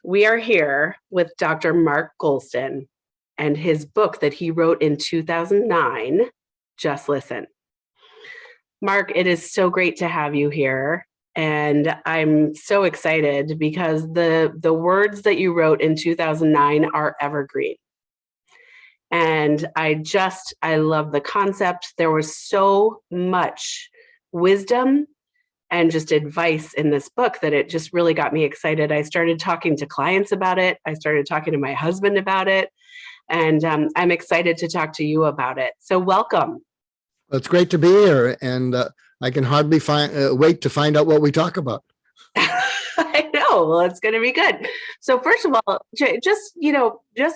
We are here with Dr. Mark Goulston and his book that he wrote in 2009, Just Listen. Mark, it is so great to have you here. And I'm so excited because the words that you wrote in 2009 are evergreen. And I love the concept. There was so much wisdom and just advice in this book that it just really got me excited. I started talking to clients about it. I started talking to my husband about it. And I'm excited to talk to you about it. So welcome. Well, it's great to be here. And I can hardly wait to find out what we talk about. I know. Well, it's going to be good. So first of all, just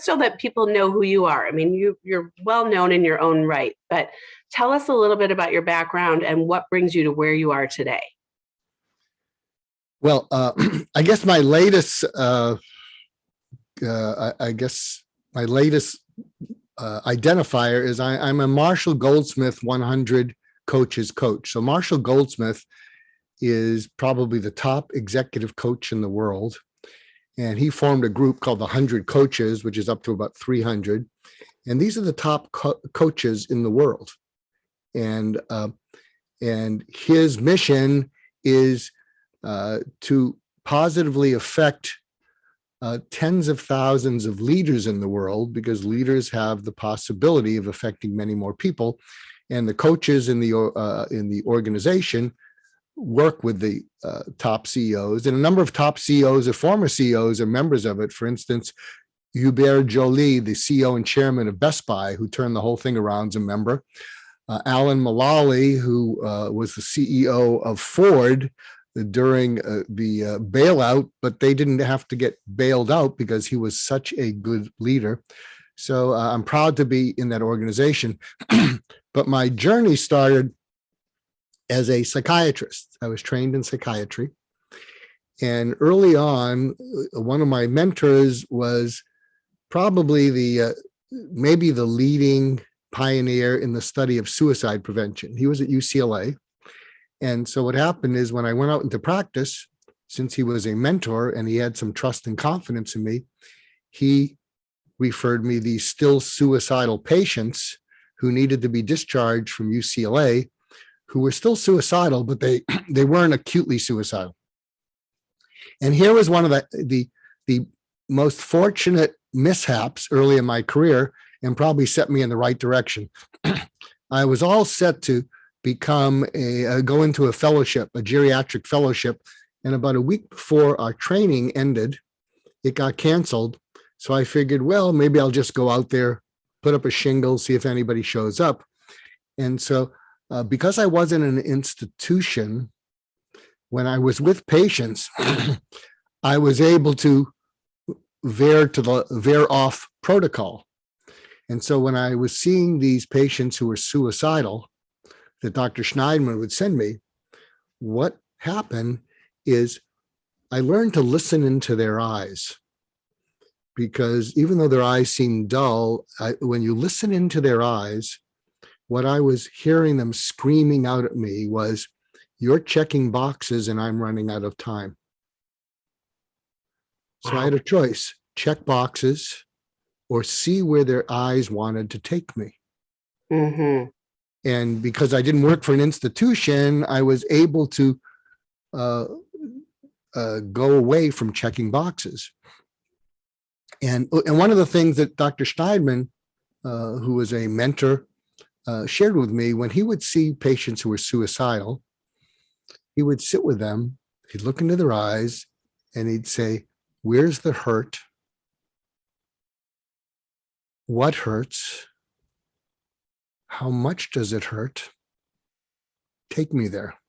so that people know who you are. I mean, you're well known in your own right, but tell us a little bit about your background and what brings you to where you are today. Well, I guess my latest, identifier is I'm a Marshall Goldsmith 100 coaches coach. So Marshall Goldsmith is probably the top executive coach in the world. And he formed a group called the 100 Coaches, which is up to about 300. And these are the top coaches in the world. And his mission is to positively affect tens of thousands of leaders in the world, because leaders have the possibility of affecting many more people. And the coaches in the organization work with the top CEOs, and a number of top CEOs or former CEOs are members of it. For instance, Hubert Joly, the CEO and chairman of Best Buy, who turned the whole thing around, is a member. Alan Mulally, who was the CEO of Ford during the bailout, but they didn't have to get bailed out because he was such a good leader. So I'm proud to be in that organization. But my journey started as a psychiatrist. I was trained in psychiatry. And early on, one of my mentors was probably maybe the leading pioneer in the study of suicide prevention. He was at UCLA. And so what happened is, when I went out into practice, since he was a mentor and he had some trust and confidence in me, he referred me these still suicidal patients who needed to be discharged from UCLA, who were still suicidal, but they weren't acutely suicidal. And here was one of the most fortunate mishaps early in my career, and probably set me in the right direction. I was all set to go into a fellowship, a geriatric fellowship. And about a week before our training ended, it got canceled. So I figured, well, maybe I'll just go out there, put up a shingle, see if anybody shows up. And so because I wasn't in an institution, when I was with patients, I was able to veer off protocol. And so when I was seeing these patients who were suicidal, that Dr. Schneidman would send me, what happened is I learned to listen into their eyes, because even though their eyes seem dull, when you listen into their eyes, what I was hearing them screaming out at me was, "You're checking boxes and I'm running out of time." So I had a choice: check boxes or see where their eyes wanted to take me. Mm-hmm. And because I didn't work for an institution, I was able to go away from checking boxes. And one of the things that Dr. Schneidman, who was a mentor, shared with me, when he would see patients who were suicidal, he would sit with them, he'd look into their eyes, and he'd say, "Where's the hurt? What hurts? How much does it hurt? Take me there."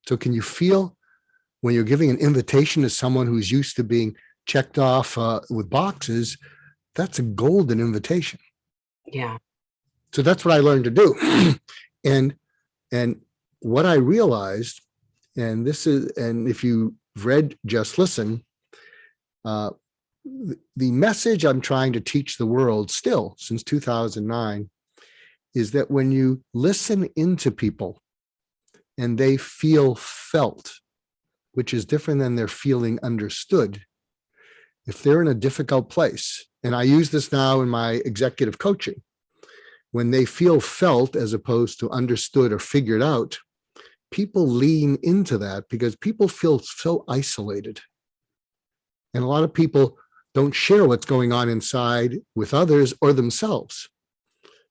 So can you feel, when you're giving an invitation to someone who's used to being checked off with boxes, that's a golden invitation. Yeah. So that's what I learned to do. And what I realized, and if you've read Just Listen, the message I'm trying to teach the world still since 2009 is that when you listen into people and they feel felt, which is different than they're feeling understood. If they're in a difficult place, and I use this now in my executive coaching, when they feel felt as opposed to understood or figured out, people lean into that because people feel so isolated. And a lot of people don't share what's going on inside with others or themselves.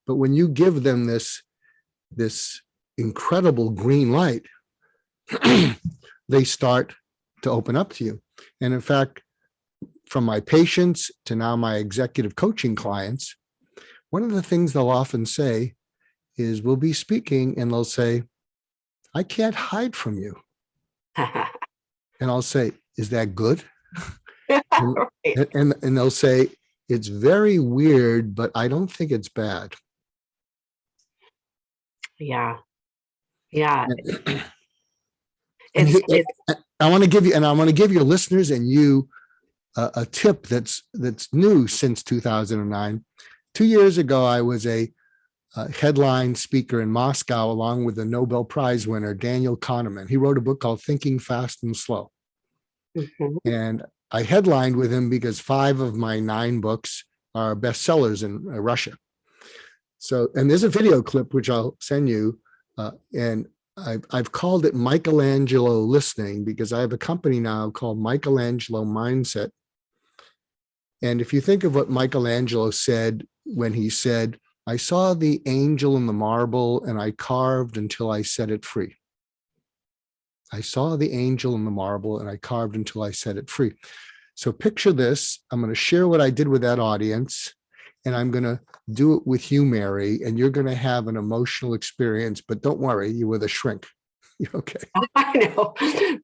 But when you give them this incredible green light, they start to open up to you. And in fact, from my patients to now my executive coaching clients, one of the things they'll often say is we'll be speaking and they'll say, I can't hide from you. And I'll say, is that good? Right. And they'll say, it's very weird, but I don't think it's bad. Yeah. Yeah. And It's I want to give your listeners and you a tip that's new since 2009. 2 years ago, I was a headline speaker in Moscow, along with the Nobel Prize winner, Daniel Kahneman. He wrote a book called Thinking Fast and Slow. Mhm. And I headlined with him because 5 of my 9 books are bestsellers in Russia. So, and there's a video clip, which I'll send you. And I've called it Michelangelo Listening because I have a company now called Michelangelo Mindset. And if you think of what Michelangelo said when he said, I saw the angel in the marble and I carved until I set it free. I saw the angel in the marble and I carved until I set it free. So picture this. I'm going to share what I did with that audience, and I'm going to do it with you, Mary, and you're going to have an emotional experience, but don't worry, you're with a shrink. You're okay. I know.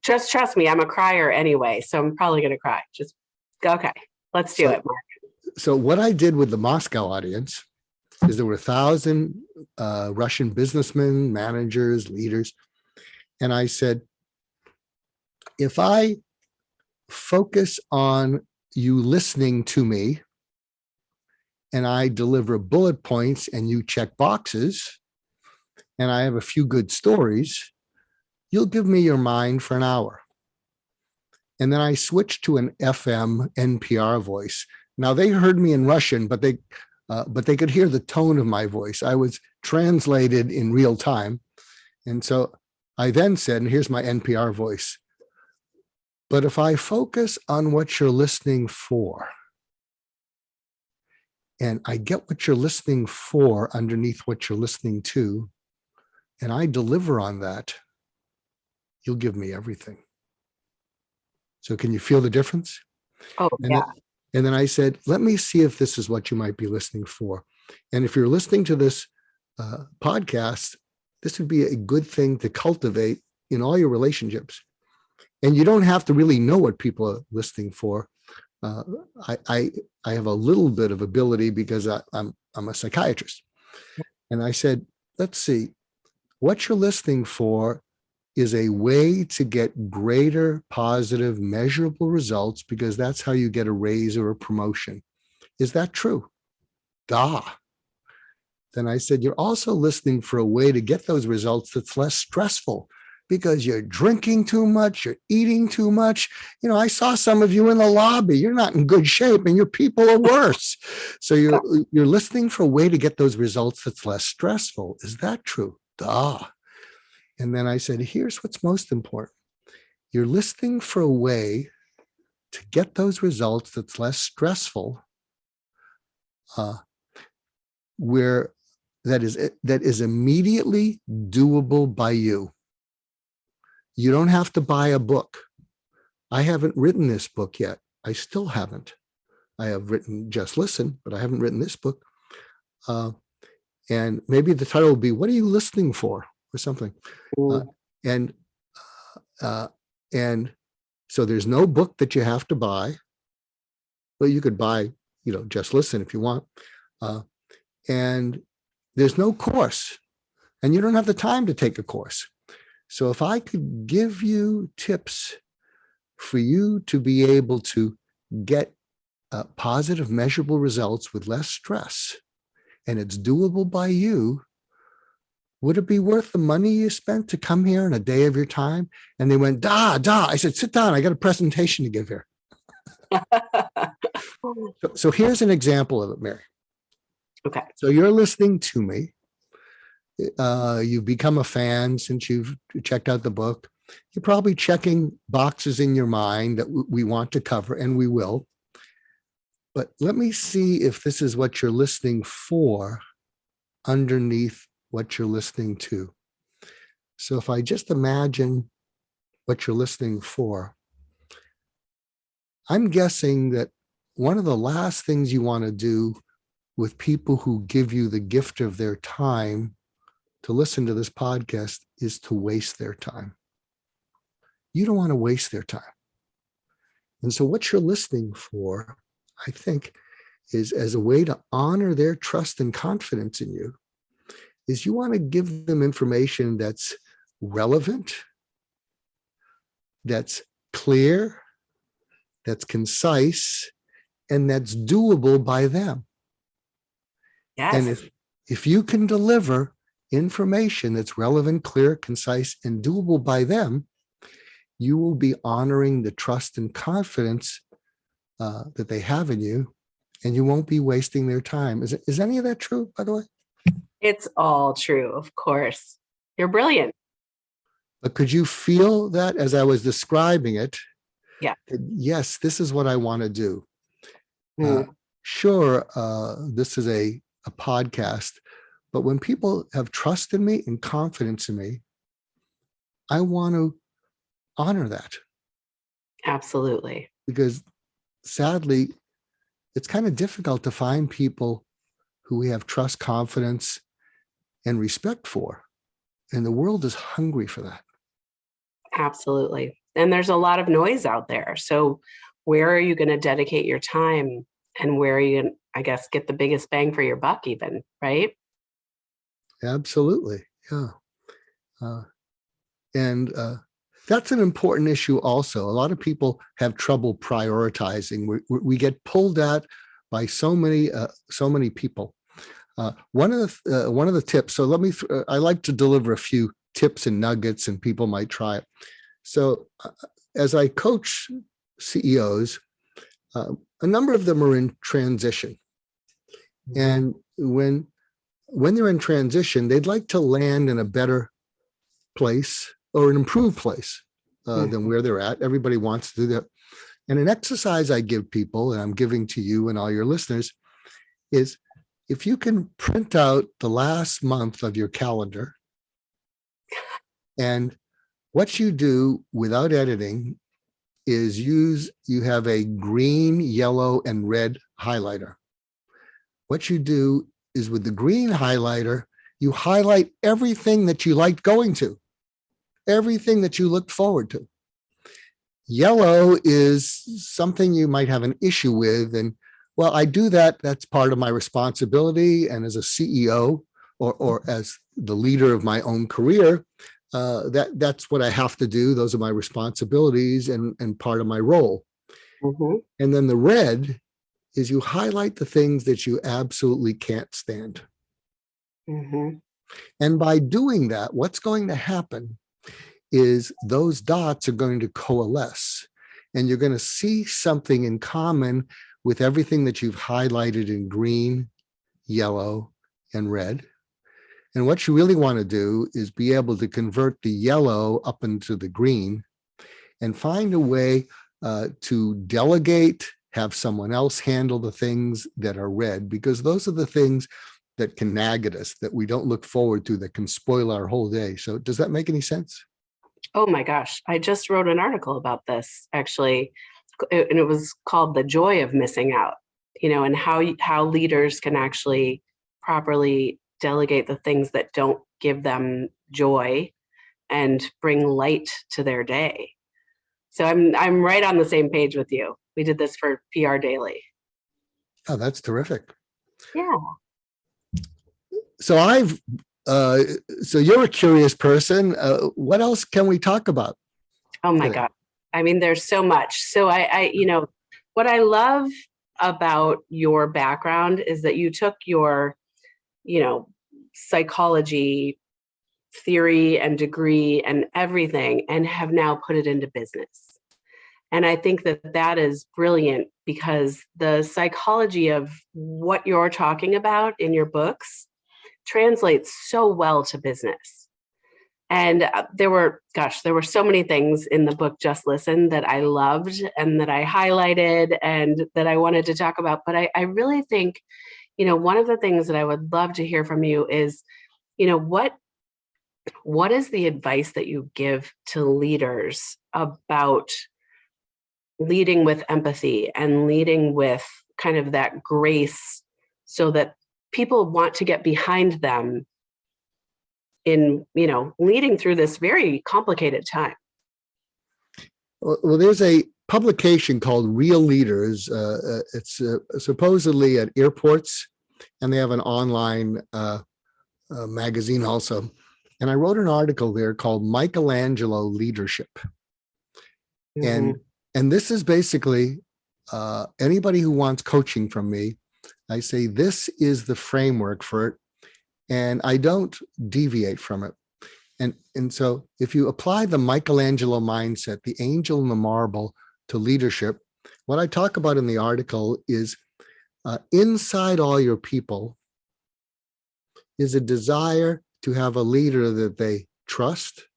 Just trust me. I'm a crier anyway, so I'm probably going to cry. Just okay. Let's do it, Mark. So what I did with the Moscow audience is there were 1,000 Russian businessmen, managers, leaders. And I said, if I focus on you listening to me and I deliver bullet points and you check boxes and I have a few good stories, you'll give me your mind for an hour. And then I switched to an FM NPR voice. Now they heard me in Russian, but they could hear the tone of my voice. I was translated in real time. And so I then said, and here's my NPR voice, but if I focus on what you're listening for, and I get what you're listening for underneath what you're listening to, and I deliver on that, you'll give me everything. So can you feel the difference? Oh, yeah. And then I said, let me see if this is what you might be listening for. And if you're listening to this podcast, this would be a good thing to cultivate in all your relationships. And you don't have to really know what people are listening for. I have a little bit of ability because I'm a psychiatrist. And I said, let's see, what you're listening for is a way to get greater positive, measurable results because that's how you get a raise or a promotion. Is that true? Duh. Then I said, you're also listening for a way to get those results that's less stressful because you're drinking too much, you're eating too much. You know, I saw some of you in the lobby. You're not in good shape and your people are worse. So you're listening for a way to get those results that's less stressful. Is that true? Duh. And then I said, here's what's most important. You're listening for a way to get those results that's less stressful, where that is immediately doable by you. You don't have to buy a book. I haven't written this book yet. I still haven't. I have written Just Listen, but I haven't written this book. And maybe the title will be, What Are You Listening For? Or something. And so there's no book that you have to buy. Well, you could buy, Just Listen if you want. And there's no course. And you don't have the time to take a course. So if I could give you tips for you to be able to get positive, measurable results with less stress, and it's doable by you, would it be worth the money you spent to come here in a day of your time? And they went, da. I said, sit down. I got a presentation to give here. So here's an example of it, Mary. Okay. So you're listening to me. You've become a fan since you've checked out the book. You're probably checking boxes in your mind that we want to cover, and we will. But let me see if this is what you're listening for underneath what you're listening to. So if I just imagine what you're listening for, I'm guessing that one of the last things you want to do with people who give you the gift of their time to listen to this podcast is to waste their time. You don't want to waste their time. And so what you're listening for, I think, is as a way to honor their trust and confidence in you, is you want to give them information that's relevant, that's clear, that's concise, and that's doable by them. Yes. And if you can deliver information that's relevant, clear, concise, and doable by them, you will be honoring the trust and confidence that they have in you, and you won't be wasting their time. Is any of that true, by the way? It's all true, of course. You're brilliant. But could you feel that as I was describing it? Yeah. Yes, this is what I want to do. Mm. Sure, this is a podcast, but when people have trust in me and confidence in me, I want to honor that. Absolutely. Because sadly, it's kind of difficult to find people who we have trust, confidence, and respect for. And the world is hungry for that. Absolutely. And there's a lot of noise out there. So where are you going to dedicate your time, and where are you going to, I guess, get the biggest bang for your buck even, right? Absolutely. Yeah. And that's an important issue also. A lot of people have trouble prioritizing. We get pulled at by so many people. One of the tips. So I like to deliver a few tips and nuggets, and people might try it. So as I coach CEOs, a number of them are in transition, and when they're in transition, they'd like to land in a better place or an improved place than where they're at. Everybody wants to do that. And an exercise I give people, and I'm giving to you and all your listeners, is if you can print out the last month of your calendar, and what you do without editing is you have a green, yellow, and red highlighter. What you do is with the green highlighter, you highlight everything that you liked going to, everything that you looked forward to. Yellow is something you might have an issue with. And well, I do that. That's part of my responsibility. And as a CEO or as the leader of my own career, that's what I have to do. Those are my responsibilities and part of my role. Mm-hmm. And then the red is you highlight the things that you absolutely can't stand. Mm-hmm. And by doing that, what's going to happen is those dots are going to coalesce, and you're going to see something in common with everything that you've highlighted in green, yellow, and red. And what you really want to do is be able to convert the yellow up into the green and find a way to delegate, have someone else handle the things that are red, because those are the things that can nag at us, that we don't look forward to, that can spoil our whole day. So does that make any sense? Oh my gosh. I just wrote an article about this, actually, and it was called The Joy of Missing Out, and how leaders can actually properly delegate the things that don't give them joy and bring light to their day. So I'm right on the same page with you. We did this for PR Daily. Oh, that's terrific. Yeah. So so you're a curious person. What else can we talk about? Oh my God. I mean, there's so much. So I what I love about your background is that you took your, psychology theory and degree and everything and have now put it into business. And I think that that is brilliant because the psychology of what you're talking about in your books translates so well to business. And there were so many things in the book, Just Listen, that I loved and that I highlighted and that I wanted to talk about. But I really think, one of the things that I would love to hear from you is, what is the advice that you give to leaders about leading with empathy and leading with kind of that grace so that people want to get behind them in, leading through this very complicated time? Well, there's a publication called Real Leaders. It's supposedly at airports, and they have an online magazine also. And I wrote an article there called Michelangelo Leadership. Mhm. And this is basically anybody who wants coaching from me, I say, this is the framework for it. And I don't deviate from it. And so if you apply the Michelangelo mindset, the angel and the marble, to leadership, what I talk about in the article is inside all your people is a desire to have a leader that they trust,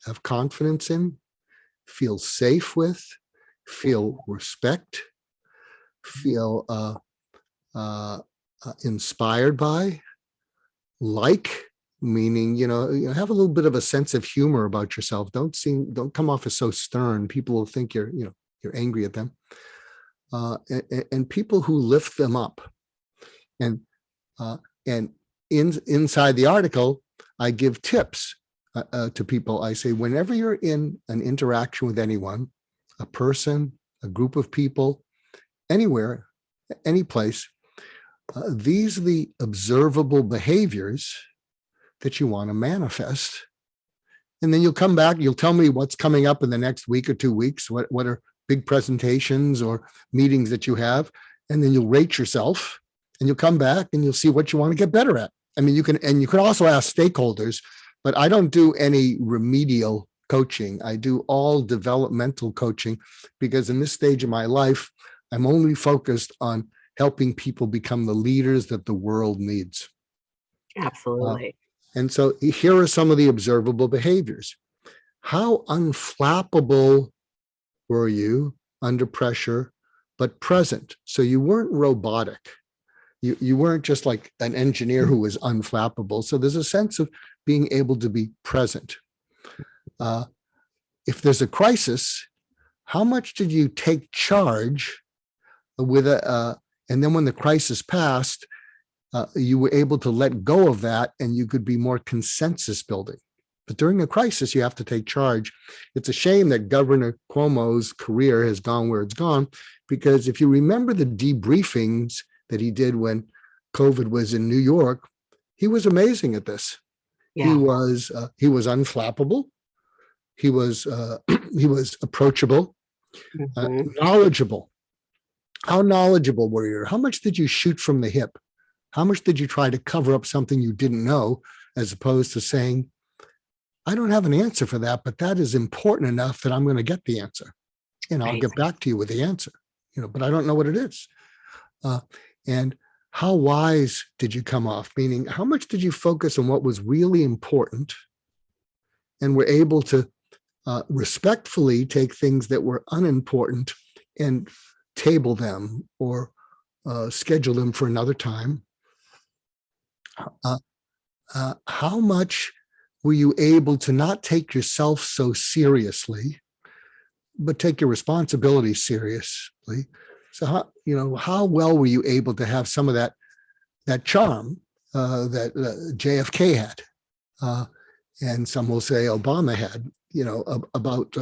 have confidence in, feel safe with, feel respect, feel inspired by, meaning, have a little bit of a sense of humor about yourself. Don't come off as so stern. People will think you're angry at them. And people who lift them up. And inside the article, I give tips to people. I say, whenever you're in an interaction with anyone, a person, a group of people, anywhere, any place, these are the observable behaviors that you want to manifest. And then you'll come back, you'll tell me what's coming up in the next week or 2 weeks, what are big presentations or meetings that you have, and then you'll rate yourself and you'll come back and you'll see what you want to get better at. I mean, you can also ask stakeholders, but I don't do any remedial coaching. I do all developmental coaching because in this stage of my life, I'm only focused on helping people become the leaders that the world needs. Absolutely. And so here are some of the observable behaviors. How unflappable were you under pressure, but present? So you weren't robotic. You weren't just like an engineer who was unflappable. So there's a sense of being able to be present. If there's a crisis, how much did you take charge with and then when the crisis passed, you were able to let go of that and you could be more consensus building. But during a crisis, you have to take charge. It's a shame that Governor Cuomo's career has gone where it's gone, because if you remember the debriefings that he did when COVID was in New York, he was amazing at this. Yeah. He was unflappable. He was approachable, knowledgeable. How knowledgeable were you? How much did you shoot from the hip? How much did you try to cover up something you didn't know, as opposed to saying, I don't have an answer for that, but that is important enough that I'm going to get the answer. And I'll get back to you with the answer, but I don't know what it is. And how wise did you come off? Meaning, how much did you focus on what was really important and were able to respectfully take things that were unimportant and table them or schedule them for another time? How much were you able to not take yourself so seriously, but take your responsibility seriously? So how well were you able to have some of that charm that JFK had, and some will say Obama had, about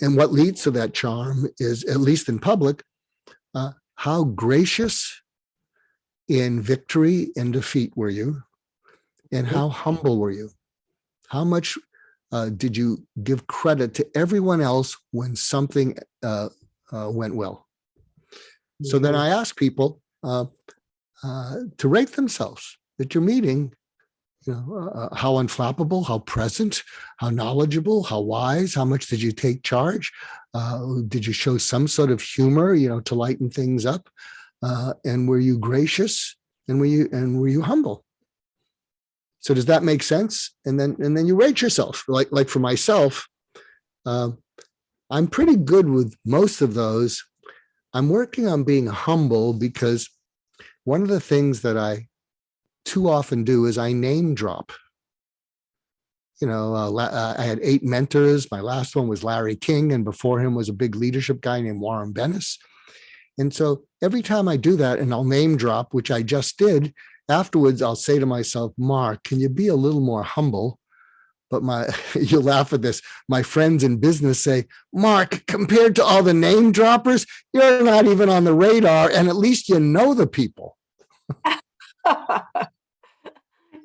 and what leads to that charm is, at least in public, how gracious in victory and defeat were you, and how humble were you? How much did you give credit to everyone else when something went well? So then I ask people to rate themselves at your meeting. How unflappable, how present, how knowledgeable, how wise, how much did you take charge? Did you show some sort of humor, to lighten things up? And were you gracious? And were you humble? So does that make sense? And then you rate yourself. Like for myself, I'm pretty good with most of those. I'm working on being humble because one of the things that I too often do is I name drop. I had 8 mentors. My last one was Larry King, and before him was a big leadership guy named Warren Bennis. And so every time I do that, and I'll name drop, which I just did, afterwards I'll say to myself, Mark, can you be a little more humble? But you'll laugh at this. My friends in business say, Mark, compared to all the name droppers, you're not even on the radar, and at least you know the people.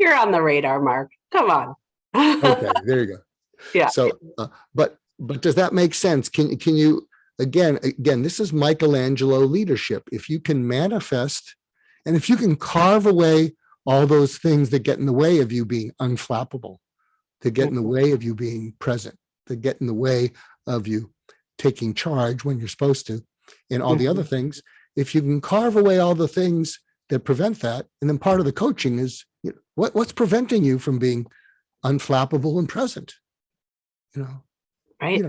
You're on the radar, Mark. Come on. Okay, there you go. Yeah. So, but does that make sense? Can you again? This is Michelangelo leadership. If you can manifest, and if you can carve away all those things that get in the way of you being unflappable, that get in the way of you being present, that get in the way of you taking charge when you're supposed to, and all the other things, if you can carve away all the things that prevent that, and then part of the coaching is what's preventing you from being unflappable and present, right.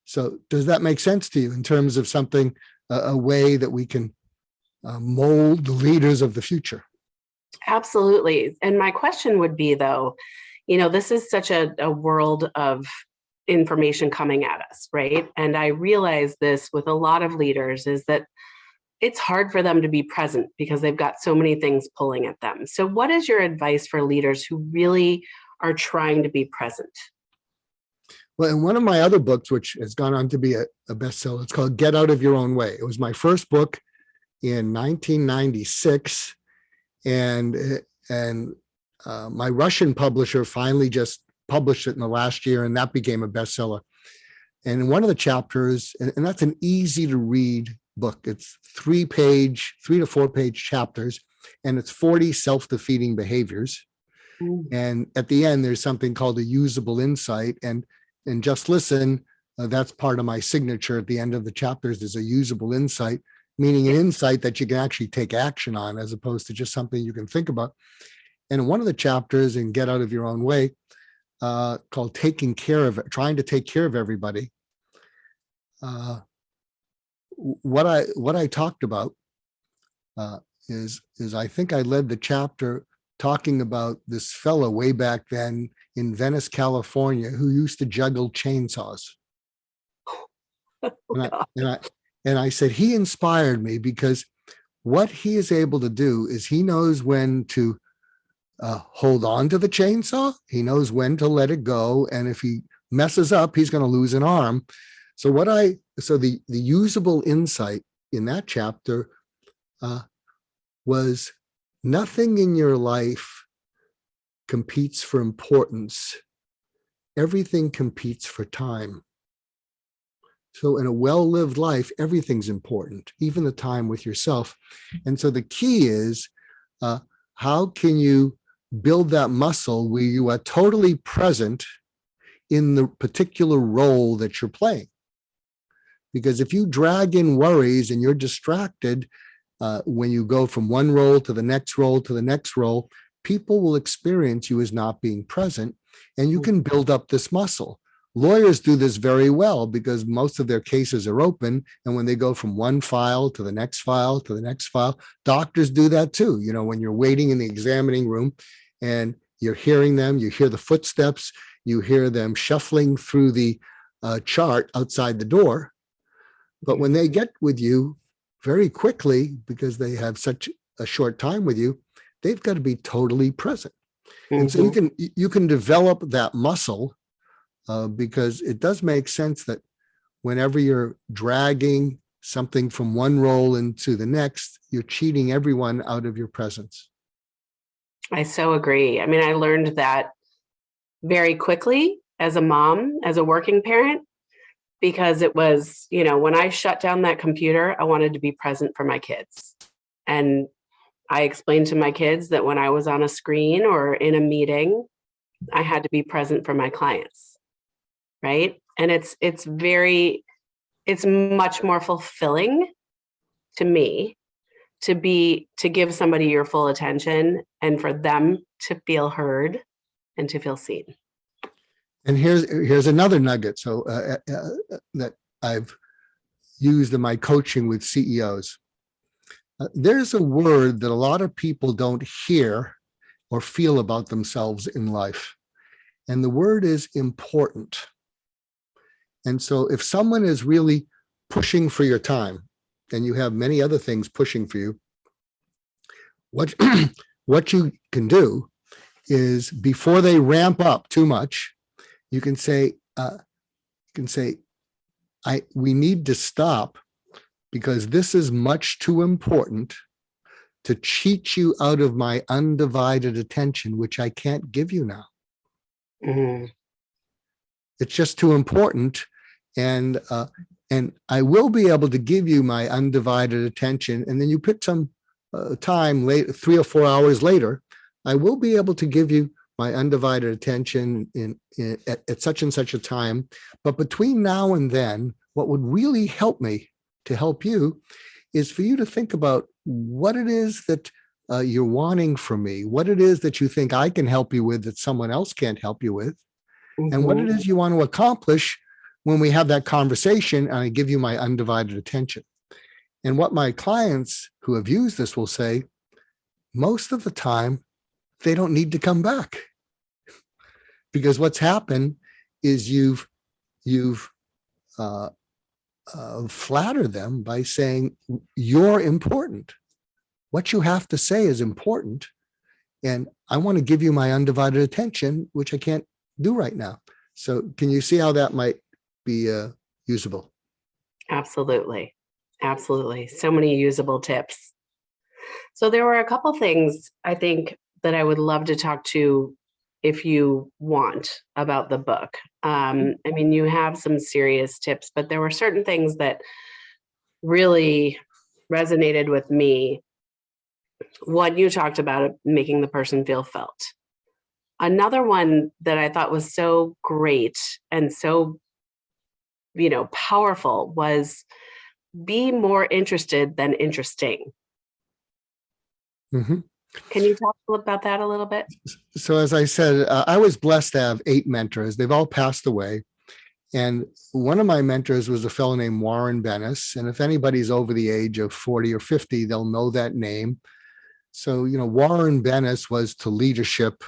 So does that make sense to you in terms of something, a way that we can mold the leaders of the future? Absolutely. And my question would be, though, this is such a world of information coming at us, right? And I realize this with a lot of leaders is that it's hard for them to be present because they've got so many things pulling at them. So what is your advice for leaders who really are trying to be present? Well, in one of my other books, which has gone on to be a bestseller, it's called Get Out of Your Own Way. It was my first book in 1996. And my Russian publisher finally just published it in the last year, and that became a bestseller. And in one of the chapters, and that's an easy to read book, it's 3 to 4 page chapters, and it's 40 self-defeating behaviors. And at the end, there's something called a usable insight. And just listen, that's part of my signature at the end of the chapters. There's a usable insight, meaning an insight that you can actually take action on, as opposed to just something you can think about. And in one of the chapters in Get Out of Your Own Way, called Trying to Take Care of Everybody, what I talked about is I think I led the chapter talking about this fellow way back then in Venice, California, who used to juggle chainsaws. And I said, he inspired me because what he is able to do is he knows when to hold on to the chainsaw. He knows when to let it go. And if he messes up, he's going to lose an arm. So the usable insight in that chapter was nothing in your life competes for importance. Everything competes for time. So in a well-lived life, everything's important, even the time with yourself. And so the key is, how can you build that muscle where you are totally present in the particular role that you're playing? Because if you drag in worries and you're distracted, when you go from one role to the next role to the next role, people will experience you as not being present, and you can build up this muscle. Lawyers do this very well because most of their cases are open. And when they go from one file to the next file to the next file, doctors do that too. When you're waiting in the examining room and you're hearing them, you hear the footsteps, you hear them shuffling through the chart outside the door. But when they get with you very quickly, because they have such a short time with you, they've got to be totally present. And so you can develop that muscle. Because it does make sense that whenever you're dragging something from one role into the next, you're cheating everyone out of your presence. I so agree. I mean, I learned that very quickly as a mom, as a working parent, because it was, when I shut down that computer, I wanted to be present for my kids. And I explained to my kids that when I was on a screen or in a meeting, I had to be present for my clients, right? And it's much more fulfilling to me to give somebody your full attention and for them to feel heard and to feel seen. And here's another nugget. So that I've used in my coaching with CEOs. There's a word that a lot of people don't hear or feel about themselves in life. And the word is important. And so if someone is really pushing for your time, and you have many other things pushing for you, what, what you can do is before they ramp up too much, you can say, we need to stop because this is much too important to cheat you out of my undivided attention, which I can't give you now. Mm-hmm. It's just too important. And I will be able to give you my undivided attention. And then you pick some time late, 3 or 4 hours later, I will be able to give you my undivided attention at such and such a time. But between now and then, what would really help me to help you is for you to think about what it is that you're wanting from me, what it is that you think I can help you with that someone else can't help you with, and what it is you want to accomplish when we have that conversation and I give you my undivided attention. And what my clients who have used this will say, most of the time, they don't need to come back. Because what's happened is you've flattered them by saying, you're important. What you have to say is important. And I want to give you my undivided attention, which I can't do right now. So can you see how that might be usable? Absolutely. Absolutely. So many usable tips. So there were a couple things I think that I would love to talk to if you want about the book. I mean, you have some serious tips, but there were certain things that really resonated with me. One, you talked about making the person feel felt. Another one that I thought was so great and so, powerful was be more interested than interesting. Mm-hmm. Can you talk about that a little bit? So as I said, I was blessed to have 8 mentors. They've all passed away. And one of my mentors was a fellow named Warren Bennis. And if anybody's over the age of 40 or 50, they'll know that name. So, Warren Bennis was to leadership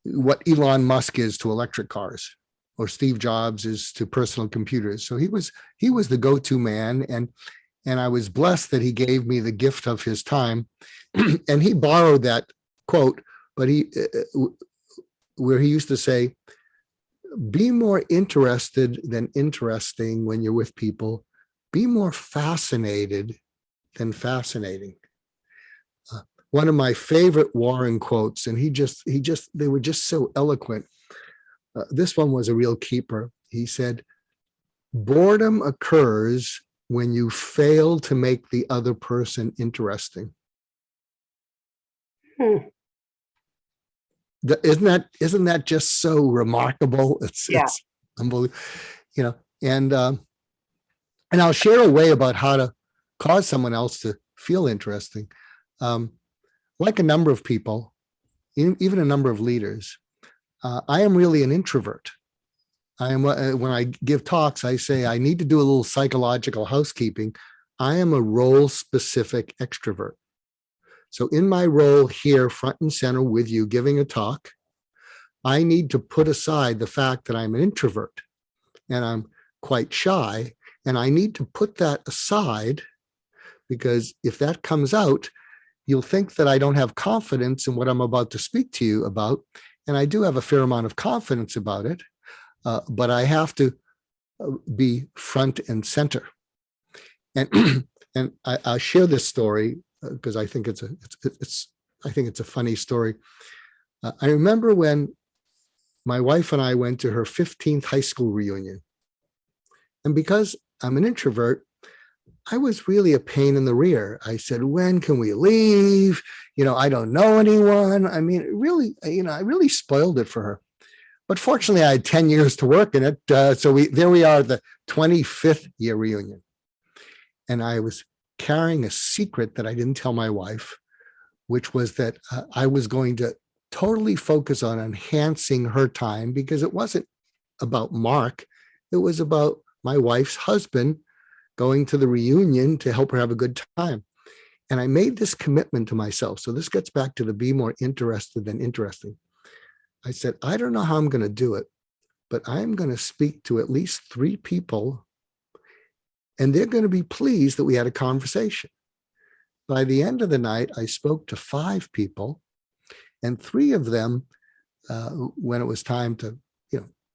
what Elon Musk is to electric cars, or Steve Jobs is to personal computers. So he was the go-to man. And I was blessed that he gave me the gift of his time. And he borrowed that quote, but where he used to say, be more interested than interesting when you're with people. Be more fascinated than fascinating. One of my favorite Warren quotes, and they were just so eloquent. This one was a real keeper. He said, boredom occurs when you fail to make the other person interesting. Isn't that just so remarkable? It's unbelievable, and I'll share a way about how to cause someone else to feel interesting. Like a number of people, even a number of leaders, I am really an introvert. I am when I give talks, I say I need to do a little psychological housekeeping. I am a role-specific extrovert. So in my role here, front and center with you, giving a talk, I need to put aside the fact that I'm an introvert and I'm quite shy. And I need to put that aside because if that comes out, you'll think that I don't have confidence in what I'm about to speak to you about. And I do have a fair amount of confidence about it, but I have to be front and center. And I'll share this story because I think it's a funny story. I remember when my wife and I went to her 15th high school reunion. And because I'm an introvert, I was really a pain in the rear. I said, when can we leave? I don't know anyone. I mean, really, I really spoiled it for her. But fortunately, I had 10 years to work in it. So there we are, the 25th year reunion. And I was carrying a secret that I didn't tell my wife, which was that I was going to totally focus on enhancing her time, because it wasn't about Mark. It was about my wife's husband going to the reunion to help her have a good time. And I made this commitment to myself. So this gets back to the be more interested than interesting. I said, I don't know how I'm going to do it, but I'm going to speak to at least 3 people, and they're going to be pleased that we had a conversation. By the end of the night, I spoke to 5 people, and 3 of them, when it was time to,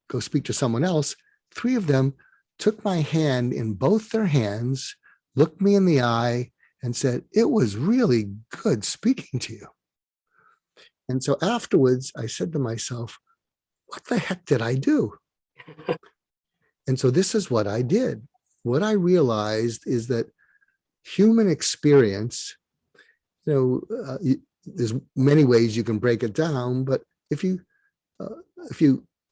go speak to someone else, 3 of them took my hand in both their hands, looked me in the eye, and said, it was really good speaking to you. And so afterwards, I said to myself, what the heck did I do? And so this is what I did. What I realized is that human experience, there's many ways you can break it down, but if you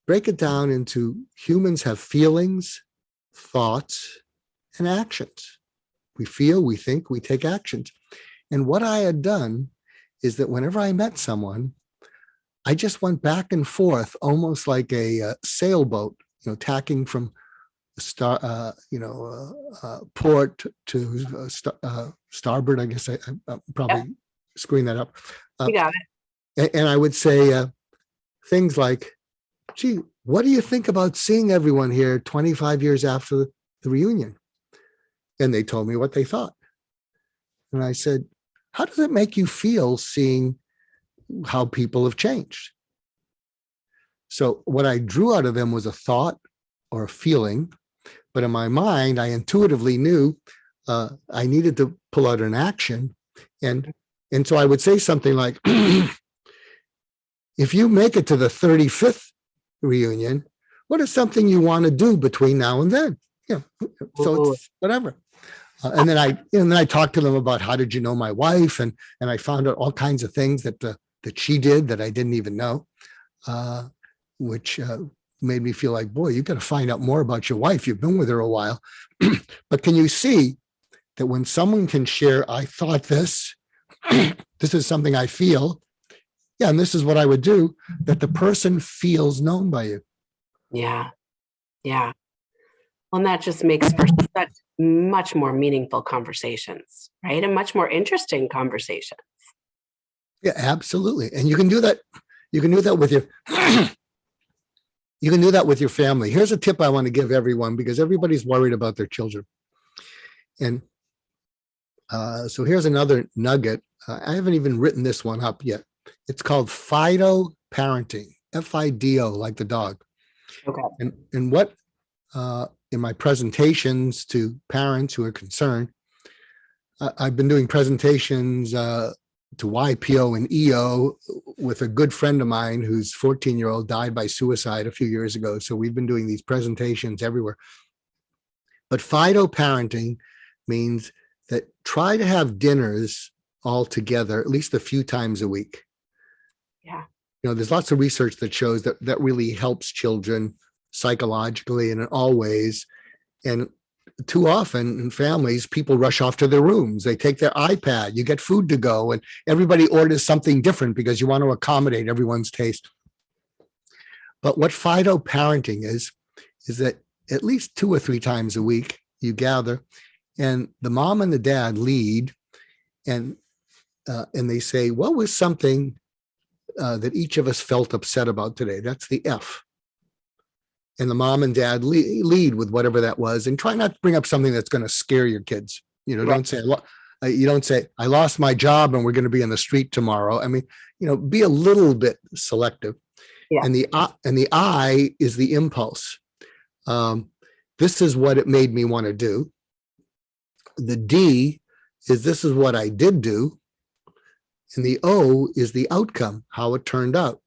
break it down into humans have feelings, thoughts, and actions. We feel, we think, we take actions. And what I had done is that whenever I met someone, I just went back and forth, almost like a sailboat, tacking from port to starboard. I guess I'm probably screwing that up. You got it. And I would say things like, gee, what do you think about seeing everyone here 25 years after the reunion? And they told me what they thought. And I said, how does it make you feel seeing how people have changed? So what I drew out of them was a thought or a feeling, but in my mind, I intuitively knew I needed to pull out an action. And so I would say something like, if you make it to the 35th reunion, what is something you want to do between now and then? So it's whatever. And then I talked to them about, how did you know my wife? And I found out all kinds of things that she did that I didn't even know, which made me feel like, boy, you got to find out more about your wife. You've been with her a while. But can you see that when someone can share, I thought this, this is something I feel, and this is what I would do, that the person feels known by you. Yeah. Yeah. Well, and that just makes for such much more meaningful conversations, right? And much more interesting conversations. Yeah, absolutely. And you can do that. You can do that with your, you can do that with your family. Here's a tip I want to give everyone, because everybody's worried about their children. And so here's another nugget. I haven't even written this one up yet. It's called Fido parenting, Fido, like the dog. Okay. And what, in my presentations to parents who are concerned, I've been doing presentations to YPO and EO with a good friend of mine whose 14-year-old died by suicide a few years ago. So we've been doing these presentations everywhere. But Fido parenting means that try to have dinners all together at least a few times a week. Yeah. There's lots of research that shows that really helps children psychologically and in all ways. And too often in families, people rush off to their rooms. They take their iPad, you get food to go, and everybody orders something different because you want to accommodate everyone's taste. But what Fido parenting is that at least 2 or 3 times a week, you gather and the mom and the dad lead, and they say, what was something that each of us felt upset about today? That's the F. And the mom and dad lead with whatever that was, and try not to bring up something that's going to scare your kids. Right. Don't say, I lost my job and we're going to be in the street tomorrow. I mean, be a little bit selective. Yeah. And the I is the impulse. This is what it made me want to do. The D is, this is what I did do. And the O is the outcome, how it turned out.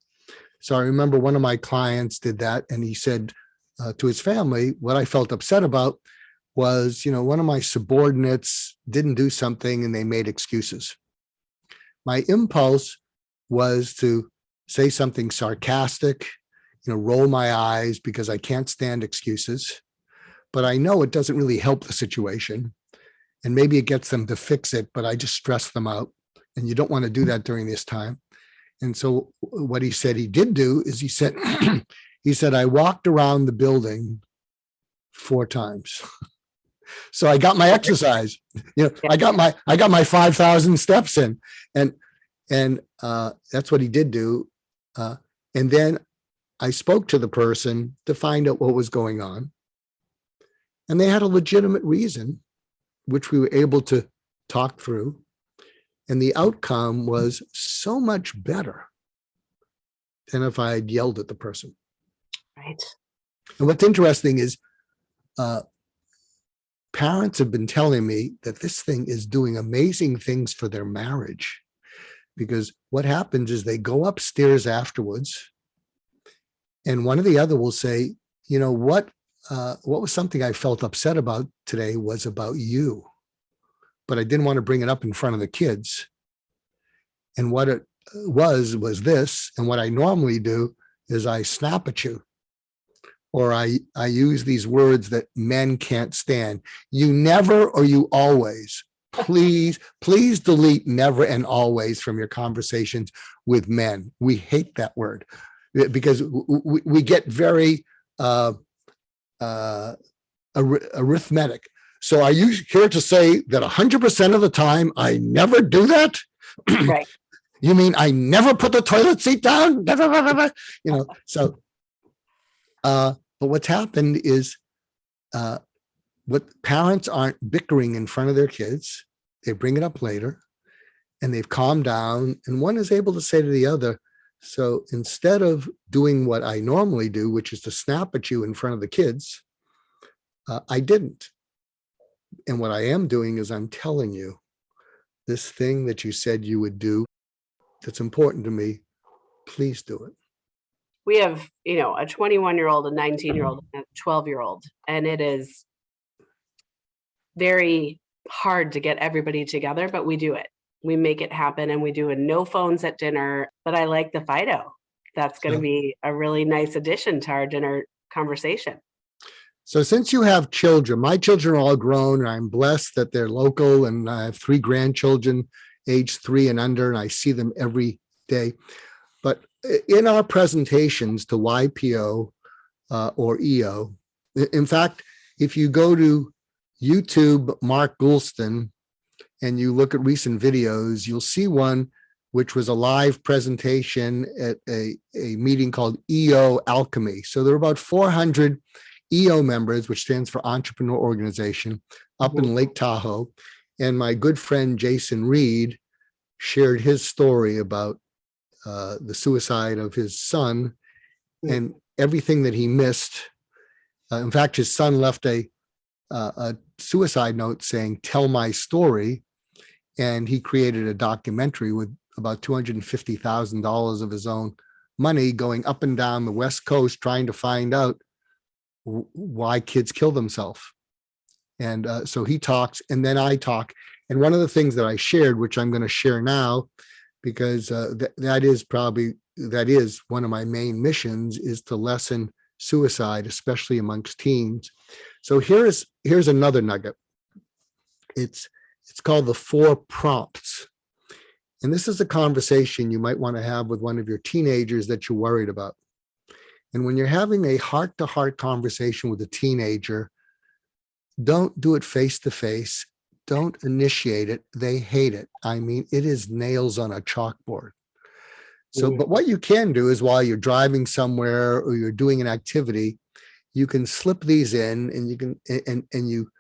So I remember one of my clients did that, and he said to his family, what I felt upset about was, one of my subordinates didn't do something and they made excuses. My impulse was to say something sarcastic, roll my eyes because I can't stand excuses. But I know it doesn't really help the situation. And maybe it gets them to fix it, but I just stress them out. And you don't want to do that during this time. And so what he said he did do is he said, I walked around the building 4 times. So I got my exercise, I got my 5,000 steps in, and that's what he did do. And then I spoke to the person to find out what was going on. And they had a legitimate reason, which we were able to talk through. And the outcome was so much better than if I had yelled at the person. Right. And what's interesting is parents have been telling me that this thing is doing amazing things for their marriage, because what happens is they go upstairs afterwards and one or the other will say, what was something I felt upset about today was about you, but I didn't want to bring it up in front of the kids. And what it was this. And what I normally do is I snap at you, or I use these words that men can't stand. You never, or you always. Please delete never and always from your conversations with men. We hate that word because we get very arithmetic. So are you here to say that 100% of the time I never do that? Right. You mean I never put the toilet seat down? So, but what's happened is what parents aren't bickering in front of their kids. They bring it up later and they've calmed down, and one is able to say to the other, so instead of doing what I normally do, which is to snap at you in front of the kids, I didn't. And what I am doing is I'm telling you this thing that you said you would do that's important to me, please do it. We have, a 21-year-old, a 19-year-old, and a 12-year-old, and it is very hard to get everybody together, but we do it. We make it happen, and we do a no phones at dinner. But I like the Fido. That's going to be a really nice addition to our dinner conversation. So since you have children, my children are all grown, and I'm blessed that they're local, and I have 3 grandchildren, age 3 and under, and I see them every day. But in our presentations to YPO or EO, in fact, if you go to YouTube, Mark Goulston, and you look at recent videos, you'll see one which was a live presentation at a meeting called EO Alchemy. So there are about 400 EO members, which stands for Entrepreneur Organization, up in Lake Tahoe. And my good friend Jason Reed shared his story about the suicide of his son and everything that he missed. In fact, his son left a suicide note saying, "Tell my story." And he created a documentary with about $250,000 of his own money, going up and down the West Coast, trying to find out why kids kill themselves. And so he talks, and then I talk. And one of the things that I shared, which I'm going to share now, because that is one of my main missions, is to lessen suicide, especially amongst teens. So here's another nugget. It's called the 4 prompts. And this is a conversation you might want to have with one of your teenagers that you're worried about. And when you're having a heart-to-heart conversation with a teenager, don't do it face-to-face. Don't initiate it. They hate it. I mean, it is nails on a chalkboard. So, but what you can do is while you're driving somewhere or you're doing an activity, you can slip these in, and you can and you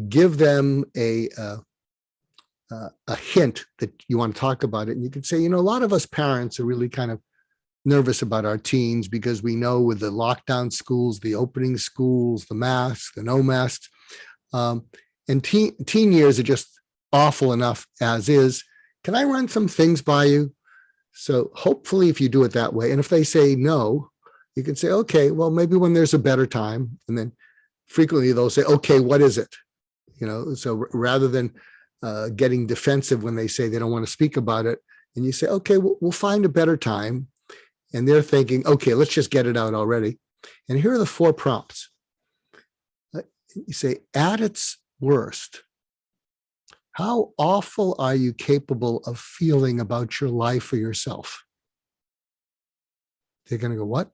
give them a hint that you want to talk about it. And you can say, a lot of us parents are really kind of nervous about our teens because we know with the lockdown schools, the opening schools, the masks, the no masks, and teen years are just awful enough as is. Can I run some things by you? So hopefully if you do it that way, and if they say no, you can say, okay, well, maybe when there's a better time, and then frequently they'll say, okay, what is it? So rather than getting defensive when they say they don't want to speak about it, and you say, okay, we'll find a better time. And they're thinking, okay, let's just get it out already. And here are the 4 prompts. You say, at its worst, how awful are you capable of feeling about your life or yourself? They're going to go, what?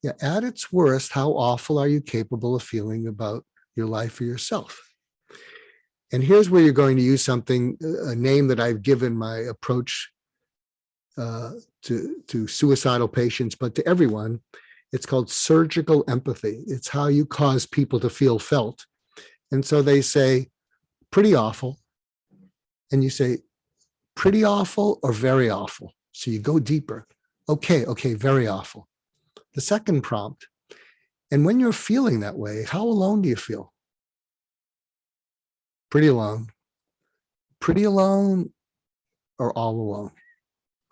Yeah, at its worst, how awful are you capable of feeling about your life or yourself? And here's where you're going to use something, a name that I've given my approach to suicidal patients, but to everyone. It's called surgical empathy. It's how you cause people to feel felt. And so they say, pretty awful. And you say, pretty awful or very awful. So you go deeper. Okay, very awful. The second prompt, and when you're feeling that way, how alone do you feel? Pretty alone. Pretty alone or all alone?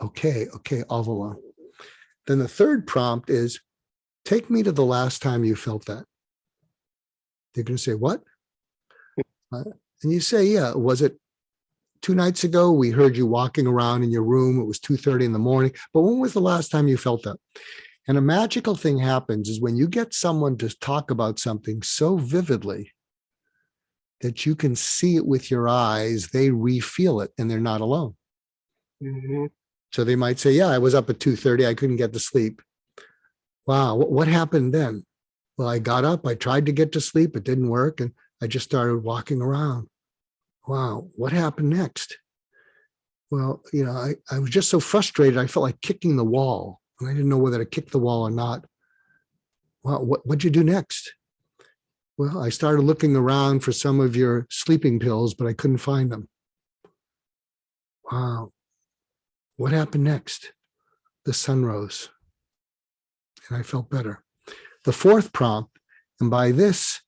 Okay, all alone. Then the third prompt is, take me to the last time you felt that. They're going to say, what? And you say, yeah, was it 2 nights ago? We heard you walking around in your room. It was 2:30 in the morning. But when was the last time you felt that? And a magical thing happens is when you get someone to talk about something so vividly that you can see it with your eyes, they re-feel it and they're not alone. Mm-hmm. So they might say, yeah, I was up at 2:30. I couldn't get to sleep. Wow, what happened then? Well, I got up, I tried to get to sleep, it didn't work, and I just started walking around. Wow, what happened next? Well, I was just so frustrated, I felt like kicking the wall, and I didn't know whether to kick the wall or not. Wow, what'd you do next? Well, I started looking around for some of your sleeping pills, but I couldn't find them. Wow, what happened next? The sun rose, and I felt better. The fourth prompt, and by this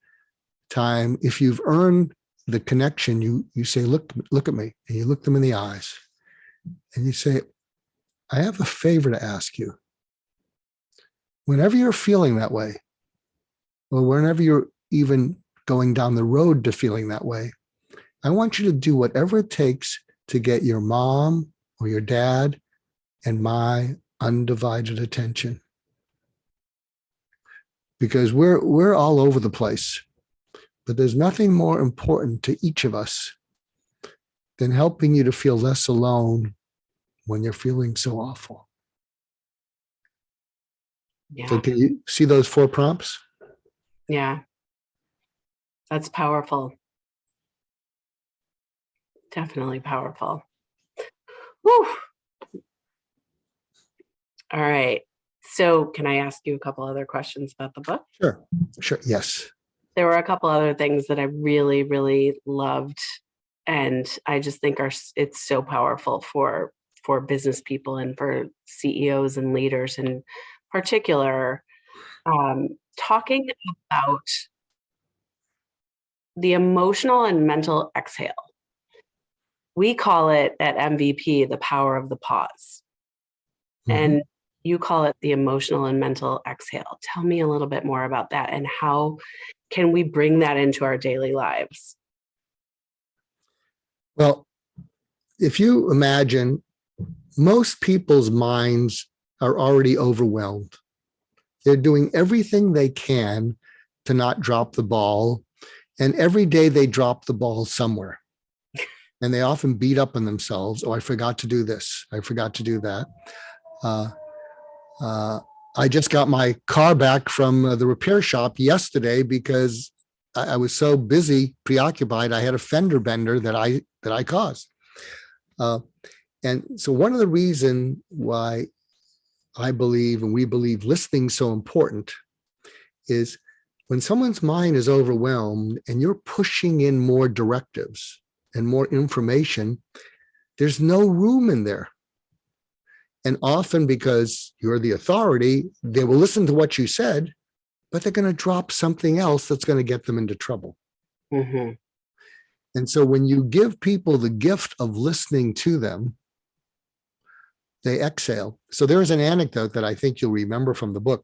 time, if you've earned the connection, you say, look at me, and you look them in the eyes, and you say, I have a favor to ask you. Whenever you're feeling that way, or whenever you're even going down the road to feeling that way, I want you to do whatever it takes to get your mom or your dad and my undivided attention. Because we're all over the place, but there's nothing more important to each of us than helping you to feel less alone when you're feeling so awful. Yeah. So can you see those 4 prompts? Yeah. That's powerful. Definitely powerful. Whew. All right. So can I ask you a couple other questions about the book? Sure. Yes. There were a couple other things that I really, really loved. And I just think it's so powerful for business people and for CEOs and leaders in particular, talking about the emotional and mental exhale. We call it at MVP the power of the pause. Mm-hmm. And you call it the emotional and mental exhale. Tell me a little bit more about that and how can we bring that into our daily lives? Well, if you imagine, most people's minds are already overwhelmed. They're doing everything they can to not drop the ball. And every day they drop the ball somewhere. And they often beat up on themselves. Oh, I forgot to do this. I forgot to do that. I just got my car back from the repair shop yesterday because I was so busy, preoccupied. I had a fender bender that I caused. And so one of the reasons why I believe and we believe listening is so important is when someone's mind is overwhelmed and you're pushing in more directives and more information, there's no room in there. And often because you're the authority, they will listen to what you said, but they're going to drop something else that's going to get them into trouble. Mm-hmm. And so when you give people the gift of listening to them, they exhale. So there's an anecdote that I think you'll remember from the book.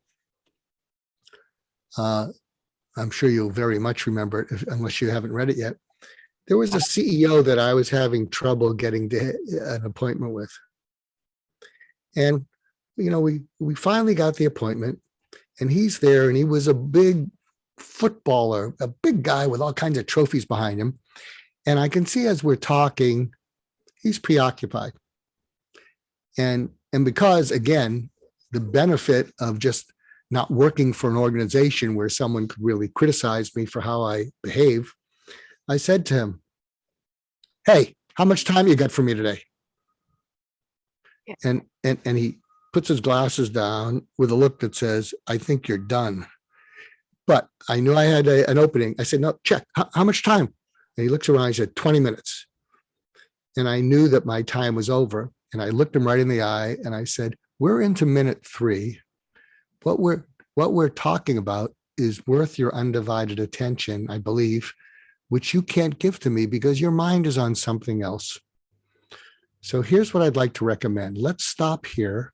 I'm sure you'll very much remember it unless you haven't read it yet. There was a CEO that I was having trouble getting to an appointment with. And, we finally got the appointment, and he's there, and he was a big footballer, a big guy with all kinds of trophies behind him. And I can see as we're talking, he's preoccupied. And because, again, the benefit of just not working for an organization where someone could really criticize me for how I behave, I said to him, "Hey, how much time you got for me today?" Yeah. And he puts his glasses down with a look that says, "I think you're done." But I knew I had an opening. I said, "No, check. How much time?" And he looks around. He said, 20 minutes. And I knew that my time was over. And I looked him right in the eye and I said, "We're into minute 3. What we're talking about is worth your undivided attention, I believe, which you can't give to me because your mind is on something else. So here's what I'd like to recommend. Let's stop here.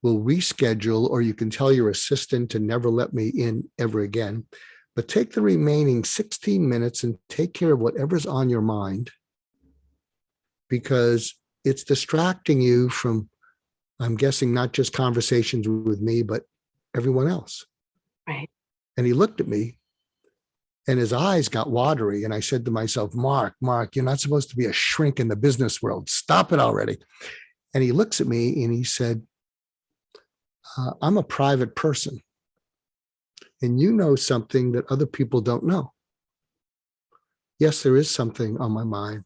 We'll reschedule, or you can tell your assistant to never let me in ever again. But take the remaining 16 minutes and take care of whatever's on your mind, because it's distracting you from, I'm guessing, not just conversations with me, but everyone else." Right. And he looked at me and his eyes got watery. And I said to myself, Mark, you're not supposed to be a shrink in the business world. Stop it already. And he looks at me and he said, "I'm a private person. And you know something that other people don't know." Yes, there is something on my mind.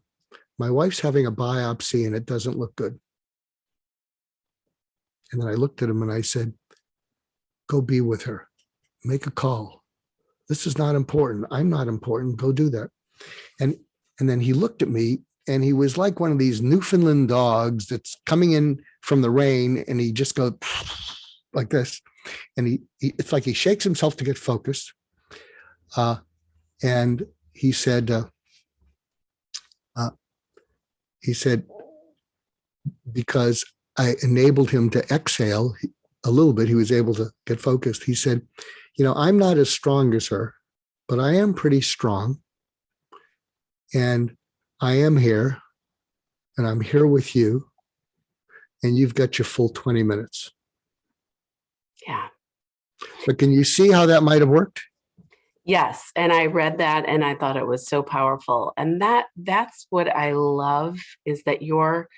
My wife's having a biopsy and it doesn't look good. And then I looked at him and I said, "Go be with her. Make a call. This is not important. I'm not important. Go do that." And then he looked at me and he was like one of these Newfoundland dogs that's coming in from the rain, and he just goes like this. And he it's like he shakes himself to get focused. And he said, because I enabled him to exhale a little bit, he was able to get focused. He said, "I'm not as strong as her, but I am pretty strong. And I am here, and I'm here with you, and you've got your full 20 minutes. Yeah. But can you see how that might have worked? Yes. And I read that and I thought it was so powerful. And that's what I love, is that you are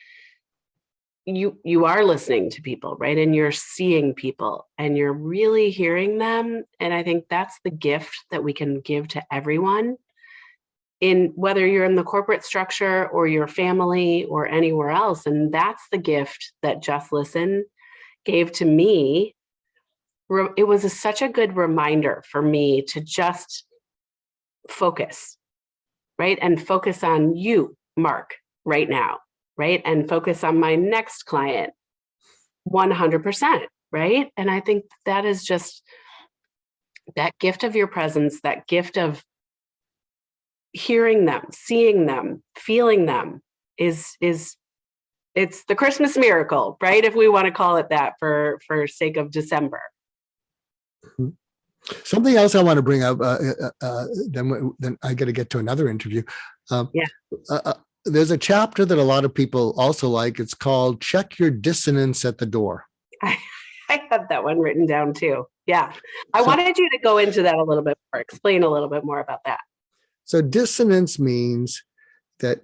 listening to people, right? And you're seeing people and you're really hearing them. And I think that's the gift that we can give to everyone, in whether you're in the corporate structure or your family or anywhere else. And that's the gift that Just Listen gave to me. It was such a good reminder for me to just focus, right? And focus on you, Mark, right now, right? And focus on my next client 100%, right? And I think that is just that gift of your presence, that gift of hearing them, seeing them, feeling them is it's the Christmas miracle, right? If we want to call it that for sake of December. Something else I want to bring up, then I got to get to another interview. There's a chapter that a lot of people also like. It's called "Check Your Dissonance at the Door." I have that one written down too. Yeah. I wanted you to go into that a little bit more, explain a little bit more about that. So dissonance means that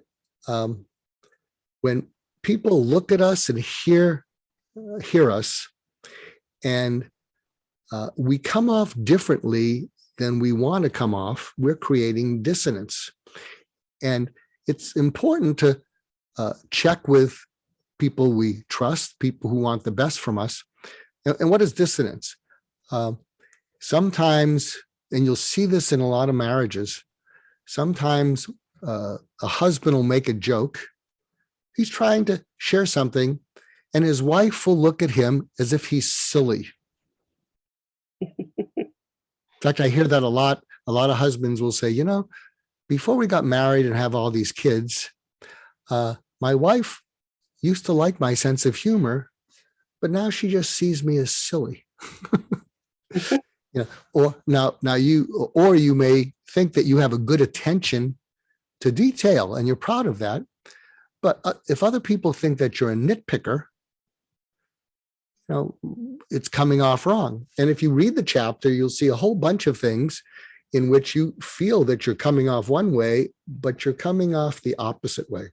when people look at us and hear us, and we come off differently than we want to come off, we're creating dissonance. And it's important to check with people we trust, people who want the best from us. And what is dissonance? Sometimes, and you'll see this in a lot of marriages, sometimes a husband will make a joke. He's trying to share something, and his wife will look at him as if he's silly. In fact, I hear that a lot. A lot of husbands will say, before we got married and have all these kids, my wife used to like my sense of humor, but now she just sees me as silly. You know, or you may think that you have a good attention to detail and you're proud of that. But if other people think that you're a nitpicker, it's coming off wrong. And if you read the chapter, you'll see a whole bunch of things in which you feel that you're coming off one way, but you're coming off the opposite way.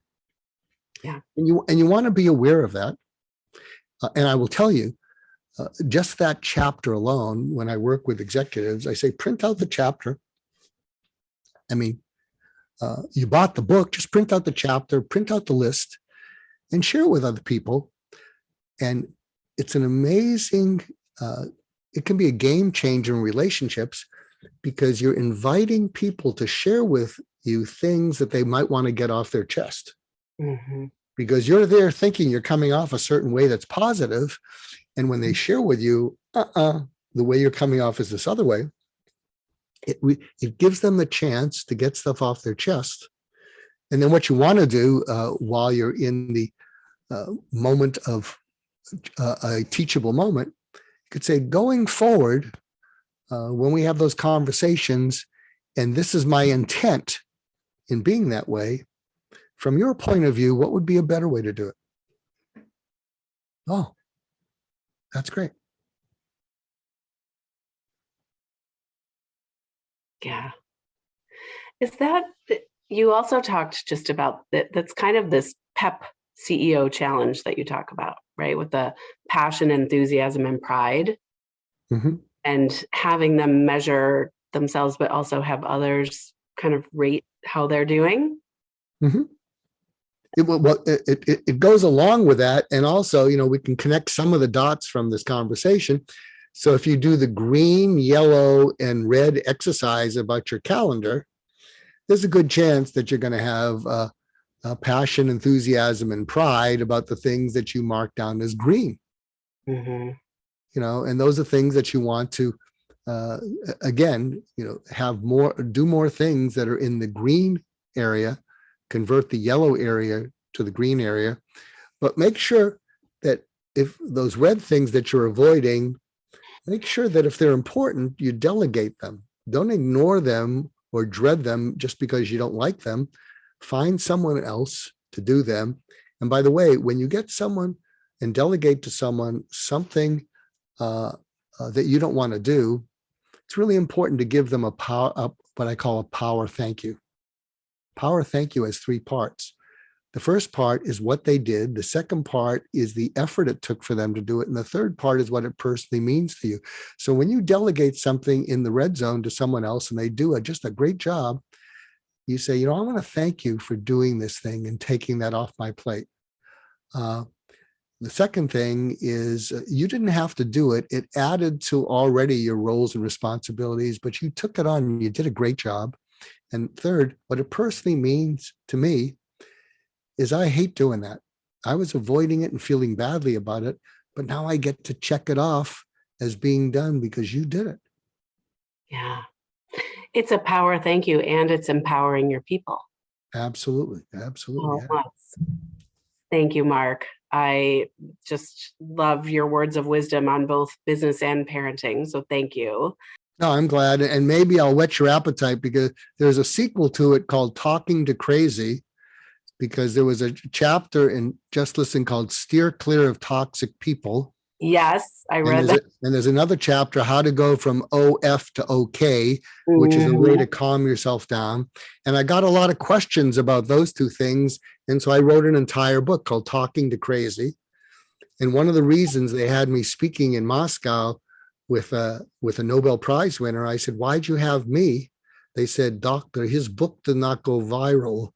Yeah. And you want to be aware of that. And I will tell you, just that chapter alone, when I work with executives, I say, print out the chapter. I mean, you bought the book, just print out the chapter, print out the list, and share it with other people. And it's an amazing, it can be a game changer in relationships, because you're inviting people to share with you things that they might want to get off their chest. Mm-hmm. Because you're there thinking you're coming off a certain way that's positive. And when they share with you, the way you're coming off is this other way, it gives them the chance to get stuff off their chest. And then what you want to do while you're in the moment of a teachable moment, you could say, going forward, when we have those conversations, and this is my intent in being that way, from your point of view, what would be a better way to do it? Oh, that's great. Yeah. Is that, you also talked just about that, that's kind of this PEP CEO challenge that you talk about, right? With the passion, enthusiasm, and pride, Mm-hmm. and having them measure themselves, but also have others kind of rate how they're doing. Mm-hmm. It goes along with that. And also, we can connect some of the dots from this conversation. So if you do the green, yellow, and red exercise about your calendar, there's a good chance that you're going to have passion, enthusiasm, and pride about the things that you mark down as green. Mm-hmm. And those are things that you want to, again, do more things that are in the green area, convert the yellow area to the green area, but make sure that if those red things that you're avoiding, make sure that if they're important, you delegate them. Don't ignore them or dread them just because you don't like them. Find someone else to do them. And by the way, when you get someone and delegate to someone something that you don't want to do, it's really important to give them what I call a power thank you. Power thank you has 3 parts. The first part is what they did. The second part is the effort it took for them to do it. And the third part is what it personally means to you. So when you delegate something in the red zone to someone else and they do just a great job, you say, I want to thank you for doing this thing and taking that off my plate. The second thing is you didn't have to do it. It added to already your roles and responsibilities, but you took it on and you did a great job. And third, what it personally means to me is I hate doing that. I was avoiding it and feeling badly about it, but now I get to check it off as being done because you did it. Yeah. It's a power thank you, and it's empowering your people. Absolutely. Absolutely. Yeah. Thank you, Mark. I just love your words of wisdom on both business and parenting. So thank you. No, I'm glad. And maybe I'll whet your appetite because there's a sequel to it called Talking to Crazy, because there was a chapter in Just Listen called Steer Clear of Toxic People. Yes, I read that. And there's another chapter, How to Go from OF to OK, which is a way to calm yourself down. And I got a lot of questions about those 2 things. And so I wrote an entire book called Talking to Crazy. And one of the reasons they had me speaking in Moscow with a Nobel Prize winner, I said, why'd you have me? They said, doctor, his book did not go viral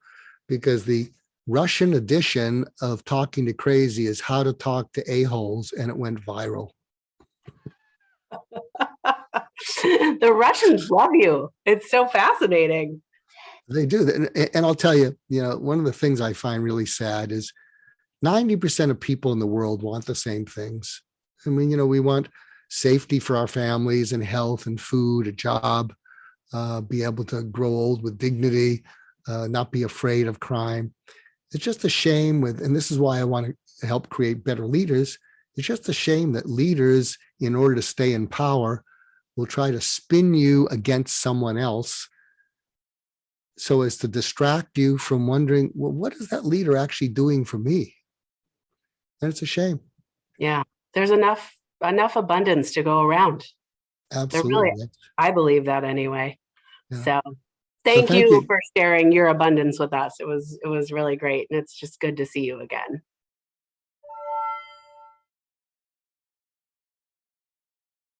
because the Russian edition of Talking to Crazy is How to Talk to A-Holes, and it went viral. The Russians love you. It's so fascinating. They do. And I'll tell you, one of the things I find really sad is 90% of people in the world want the same things. I mean, we want safety for our families and health and food, a job, be able to grow old with dignity, not be afraid of crime. It's just a shame and this is why I want to help create better leaders. It's just a shame that leaders, in order to stay in power, will try to spin you against someone else so as to distract you from wondering, well, what is that leader actually doing for me? And it's a shame. Yeah. There's enough abundance to go around. There really, Absolutely. I believe that anyway. Yeah. So So thank thank you you. for sharing your abundance with us. It was really great. And it's just good to see you again.